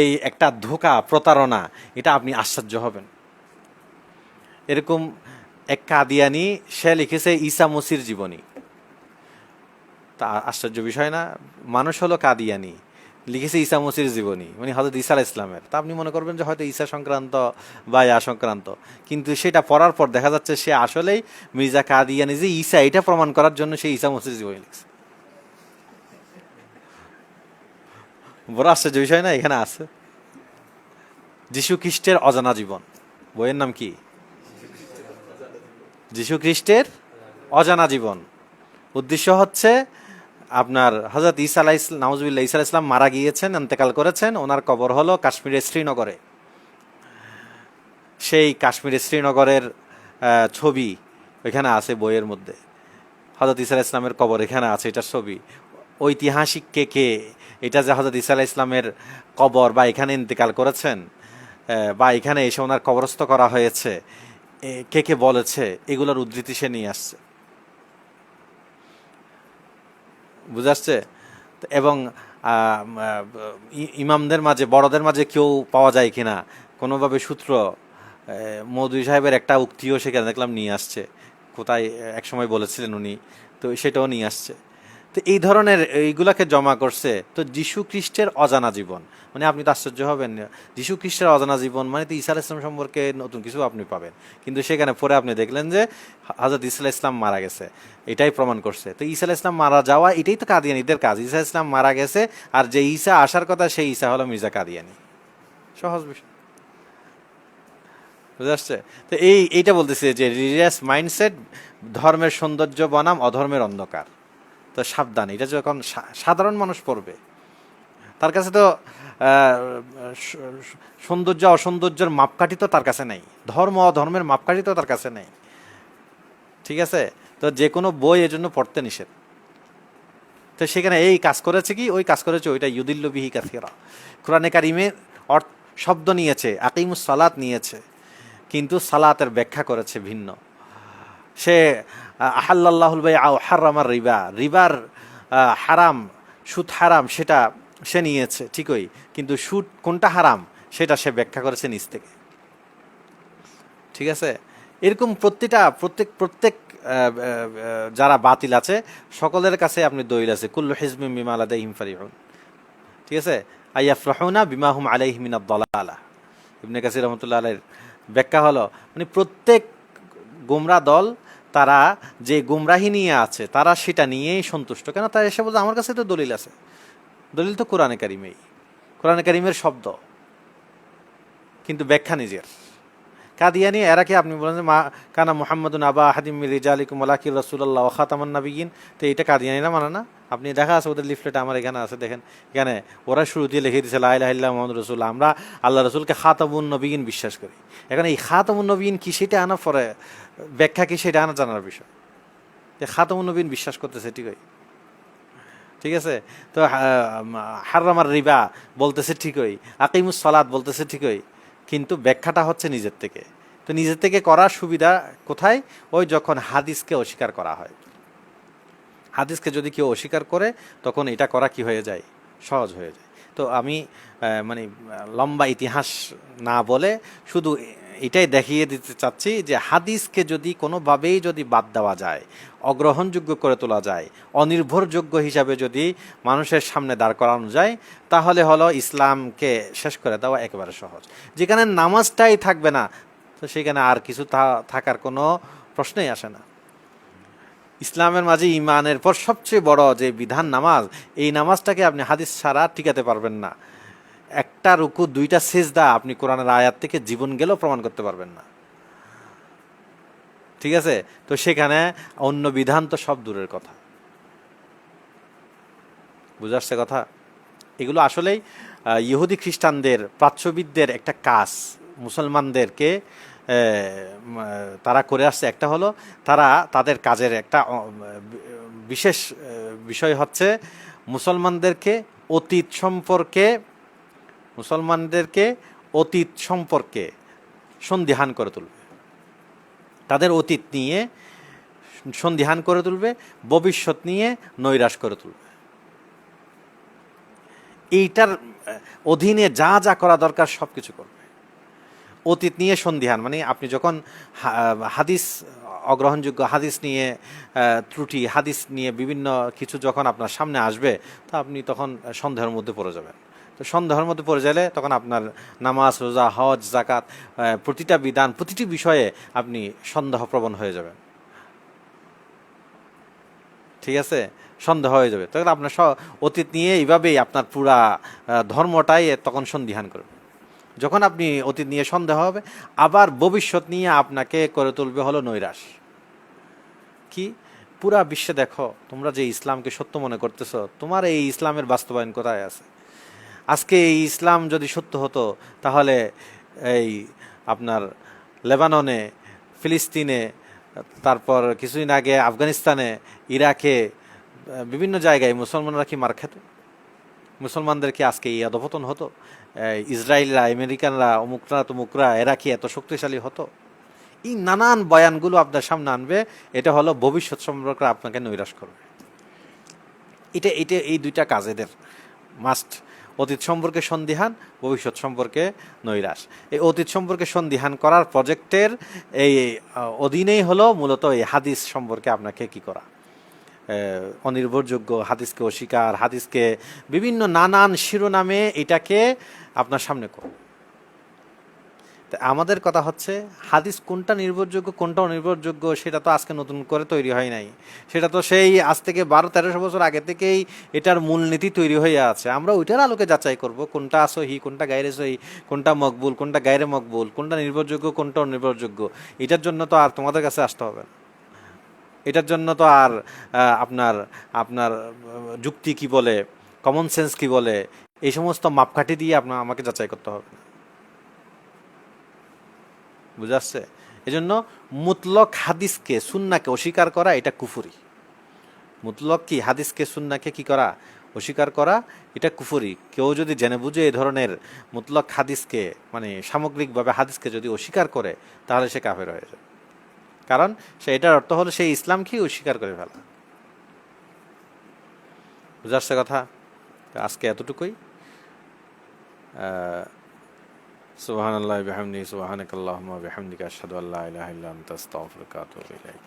এই একটা ধোঁকা, প্রতারণা, এটা আপনি আশ্চর্য হবেন। এরকম এক কাদিয়ানি, সে লিখেছে ঈসা মসির জীবনী। তা আশ্চর্য বিষয় না? মানুষ হলো কাদিয়ানি, লিখেছে ঈসা মসির জীবনী, মানে হযরত ঈসা আলাইহিস সালামের। তা আপনি মনে করবেন যে হয়তো ঈসা সংক্রান্ত বা ইয়া সংক্রান্ত, কিন্তু সেটা পড়ার পর দেখা যাচ্ছে সে আসলেই মির্জা কাদিয়ানি যে ঈসা, এটা প্রমাণ করার জন্য সে ঈসা মসির জীবনী লিখছে। বড় আশ্চর্য বিষয় না? এখানে আছে যীশু খ্রিস্টের অজানা জীবন। বইয়ের নাম কি? যীশু খ্রিস্টের অজানা জীবন। উদ্দেশ্য হচ্ছে আপনার হযরত ঈসা আলাইহিস নাউজুবিল্লাহ, ঈসা আলাইহিস সালাম মারা গিয়েছেন, ইন্তেকাল করেছেন, ওনার কবর হলো কাশ্মীরের শ্রীনগরে। সেই কাশ্মীরের শ্রীনগরের ছবি ওইখানে আছে বইয়ের মধ্যে। হযরত ঈসা আলাইহিস সালামের কবর এখানে আছে, এটার ছবি। ঐতিহাসিক কে কে এটা যে হযরত ঈসা আলাইহিস সালামের কবর বা এখানে ইন্তেকাল করেছেন বা এখানে এসে ওনার কবরস্থ করা হয়েছে, কে কে বলেছে, এগুলোর উদ্ধৃতি সে নিয়ে আসছে। বুঝাচ্ছে? এবং ইমামদের মাঝে, বড়দের মাঝে কেউ পাওয়া যায় কিনা কোনোভাবে সূত্র, মৌদুদী সাহেবের একটা উক্তিও সেখানে দেখলাম নিয়ে আসছে, কোথায় এক সময় বলেছিলেন উনি, তো সেটাও নিয়ে আসছে। তো এই ধরনের এইগুলাকে জমা করছে। তো যীশু খ্রিস্টের অজানা জীবন, মানে আপনি তো আশ্চর্য হবেন, যীশু খ্রিস্টের অজানা জীবন মানে তো ঈসা আলাইহিস সালাম সম্পর্কে নতুন কিছু আপনি পাবেন, কিন্তু সেখানে পরে আপনি দেখলেন যে হযরত ঈসা আলাইহিস সালাম মারা গেছে, এটাই প্রমাণ করছে। তো ঈসা আলাইহিস সালাম মারা যাওয়া, এটাই তো কাদিয়ানীদের কাজ। ঈসা আলাইহিস সালাম মারা গেছে, আর যে ঈসা আসার কথা সেই ঈসা হলো মির্জা কাদিয়ানী। সহজ বিষয়, বুঝে আসছে? তো এইটা বলতেছে যে রিলিজিয়াস মাইন্ডসেট ধর্মের সৌন্দর্য বনাম অধর্মের অন্ধকার। তো সাবধান, এটা যখন সাধারণ মানুষ পড়বে, তার কাছে তো সৌন্দর্য অসৌন্দর্যের মাপকাঠি তো তার কাছে নেই, ধর্ম অধর্মের মাপকাঠি তো তার কাছে নেই। ঠিক আছে? তো যে কোনো বই এজন্য পড়তে নিষেধ। তো সেখানে এই কাজ করেছে কি, ওই কাজ করেছে ওইটা, ইউদিল্লু বিহি কাসীরা। কোরআনে কারিমের শব্দ নিয়েছে, আকিমুস সালাত নিয়েছে, কিন্তু সালাতের ব্যাখ্যা করেছে ভিন্ন। সে আহাল্লাল্লাহুল বাইআ ওয়া হাররামার রিবা, রিবার হারাম, সুদ হারাম, সেটা সে নিয়েছে ঠিকই, কিন্তু সুদ কোনটা হারাম সেটা সে ব্যাখ্যা করেছে নিজ থেকে। ঠিক আছে? এরকম প্রত্যেক যারা বাতিল আছে সকলের কাছে আপনি দলিল আছে, কুল্লু হিজবিম বিমা লাদাইহিম ফারিহুন। ঠিক আছে? আইয়াফরাহুনা বিমা হুম আলাইহি মিনাদ দালালা। ইবনে কাসির রাহমাতুল্লাহ আলাইহির ব্যাখ্যা হলো, মানে প্রত্যেক গোমরা দল তারা যে গুমরাহি নিয়ে আছে তারা সেটা নিয়েই সন্তুষ্ট। কেন? তারা এসে বলছে আমার কাছে তো দলিল আছে। দলিল তো কোরআনে কারিমেই, কোরআনে কারিমের শব্দ, কিন্তু ব্যাখ্যা নিজের। কাদিয়ানি এরা কি আপনি বলেন যে মা কানা মুহাম্মাদুন আবা আহাদিম মির রিজালিকুম ওয়ালাকিন রাসূলুল্লাহ ওয়া খাতামান নাবিয়্যিন, তো এটা কাদিয়ানিরা মানে না? আপনি দেখা আছে ওদের লিফলেট, আমার এখানে আছে, দেখেন এখানে ওরা শুরু দিয়ে লিখে দিয়েছে লা ইলাহা ইল্লাল্লাহু মুহাম্মাদুর রাসূলুল্লাহ, আমরা আল্লাহ রাসূলকে খাতামুন নবিয়্যিন বিশ্বাস করি। এখন এই খাতামুন নবিয়্যিন কি সেটা আনা পরে ব্যাখ্যা কি সেটা আনা জানার বিষয়। যে খাতামুন নবিয়্যিন বিশ্বাস করতেছে ঠিকই, ঠিক আছে? তো হাররামার রিবা বলতেছে ঠিকই, আকিমুস সালাত বলতেছে ঠিকই, কিন্তু ব্যাখ্যাটা হচ্ছে নিজের থেকে। তো নিজের থেকে করার সুবিধা কোথায়? ওই যখন হাদিসকে অস্বীকার করা হয়। হাদিসকে যদি কেউ অস্বীকার করে তখন এটা করা কি হয়ে যায়? সহজ হয়ে যায়। তো আমি মানে লম্বা ইতিহাস না বলে শুধু এটাই দেখিয়ে দিতে চাচ্ছি যে হাদিসকে যদি কোনোভাবেই যদি বাদ দেওয়া যায়, অগ্রহণযোগ্য করে তোলা যায়, অনির্ভরযোগ্য হিসাবে যদি মানুষের সামনে দাঁড় করানো যায়, তাহলে হলো ইসলামকে শেষ করে দেওয়া একেবারে সহজ। যেখানে নামাজটাই থাকবে না, তো সেখানে আর কিছু থাকার কোনো প্রশ্নই আসে না। ইসলামের মাঝে ইমানের পর সবচেয়ে বড় যে বিধান নামাজ, এই নামাজটাকে আপনি হাদিস ছাড়া টিকাতে পারবেন না। একটা রুকু, দুইটা সেজদা আপনি কোরআনের আয়াত থেকে জীবন গেলেও প্রমাণ করতে পারবেন না। ঠিক আছে? তো সেখানে অন্য বিধান তো সব দূরের কথা। বুঝে আসছে কথা? এগুলো আসলেই ইহুদি খ্রিস্টানদের, প্রাচ্যবিদদের একটা কাজ। মুসলমানদেরকে তারা করে আসছে একটা হলো, তারা তাদের কাজের একটা বিশেষ বিষয় হচ্ছে মুসলমানদেরকে অতীত সম্পর্কে সন্দিহান করে তুলবে, তাদের অতীত নিয়ে সন্দিহান করে তুলবে, ভবিষ্যৎ নিয়ে নৈরাশ করে তুলবে। এইটার অধীনে যা যা করা দরকার সব কিছু করবে। অতীত নিয়ে সন্দিহান মানে আপনি যখন হাদিস অগ্রহণযোগ্য হাদিস নিয়ে ত্রুটি হাদিস নিয়ে বিভিন্ন কিছু যখন আপনার সামনে আসবে, তো আপনি তখন সন্দেহের মধ্যে পড়ে যাবেন। তো সন্দেহের মধ্যে পড়ে গেলে তখন আপনার নামাজ, রোজা, হজ, জাকাত, প্রতিটা বিধান, প্রতিটি বিষয়ে আপনি সন্দেহপ্রবণ হয়ে যাবেন। ঠিক আছে, সন্দেহ হয়ে যাবে। তখন আপনার অতীত নিয়ে এইভাবেই আপনার পুরা ধর্মটাই তখন সন্দিহান করবে। যখন আপনি অতীত নিয়ে সন্দেহ হবে, আবার ভবিষ্যৎ নিয়ে আপনাকে করে তুলবে হলো নৈরাশ। কি পুরা বিশ্বে দেখো, তোমরা যে ইসলামকে সত্য মনে করতেছো, তোমার এই ইসলামের বাস্তবায়ন কোথায় আছে? আজকে এই ইসলাম যদি সত্য হতো, তাহলে এই আপনার লেবাননে, ফিলিস্তিনে, তারপর কিছুদিন আগে আফগানিস্তানে, ইরাকে, বিভিন্ন জায়গায় মুসলমানরা কি মার খেত? মুসলমানদের কি আজকে এই অধপতন হতো? ইসরায়েলরা, আমেরিকানরা, অমুকরা তমুকরা, এরা কি এত শক্তিশালী হতো? এই নানান বয়ানগুলো আপনার সামনে আনবে। এটা হলো ভবিষ্যৎ সম্পর্কে আপনাকে নৈরাশ করবে। এটা এটা এই দুইটা কাজ এদের মাস্ট। অতীত সম্পর্কে সন্দিহান, ভবিষ্যৎ সম্পর্কে নৈরাশ। এই অতীত সম্পর্কে সন্দিহান করার প্রজেক্টের এই অধীনেই হলো মূলত এই হাদিস সম্পর্কে আপনাকে কি করা, অনির্ভরযোগ্য হাদিসকে অস্বীকার, হাদিসকে বিভিন্ন নানান শিরোনামে এটাকে আপনার সামনে করো। আমাদের কথা হচ্ছে হাদিস কোনটা নির্ভরযোগ্য কোনটা অনির্ভরযোগ্য সেটা তো আজকে নতুন করে তৈরি হয় নাই। সেটা তো সেই আজ থেকে 12-1300 বছর আগে থেকেই এটার মূলনীতি তৈরি হয়ে আছে। আমরা ওইটার আলোকে যাচাই করব কোনটা সহি, কোনটা গায়রে সহি, কোনটা মকবুল, কোনটা গায়রে মকবুল, কোনটা নির্ভরযোগ্য, কোনটা অনির্ভরযোগ্য। এটার জন্য তো আর তোমাদের কাছে আসতে হবে না। এটার জন্য তো আর আপনার আপনার যুক্তি কি বলে, কমন সেন্স কি বলে, এই সমস্ত মাপকাঠি দিয়ে আমাকে যাচাই করতে হবে না। বুঝা আসছে? এজন্য মুতলক হাদিসকে সুন্নাকে অস্বীকার করা এটা কুফরি। মুতলক কি হাদিসকে সুন্নাকে কি করা, অস্বীকার করা, এটা কুফরি। কেউ যদি জেনে বুঝে এই ধরনের মুতলক হাদিসকে মানে সামগ্রিকভাবে হাদিসকে যদি অস্বীকার করে, তাহলে সে কাফের হয়ে যায়। কারণ সে এটার অর্থ হলো সেই ইসলামকেই অস্বীকার করে ফেলা। বুঝা আসছে কথা? আজকে এতটুকুই। সুবহানাল্লাহি ওয়া বিহামদিহি, সুবহানাকাল্লাহুম্মা ওয়া বিহামদিকা, আশহাদু আল্লা ইলাহা ইল্লা আনতা, আস্তাগফিরুকা ওয়া আতুবু ইলাইক।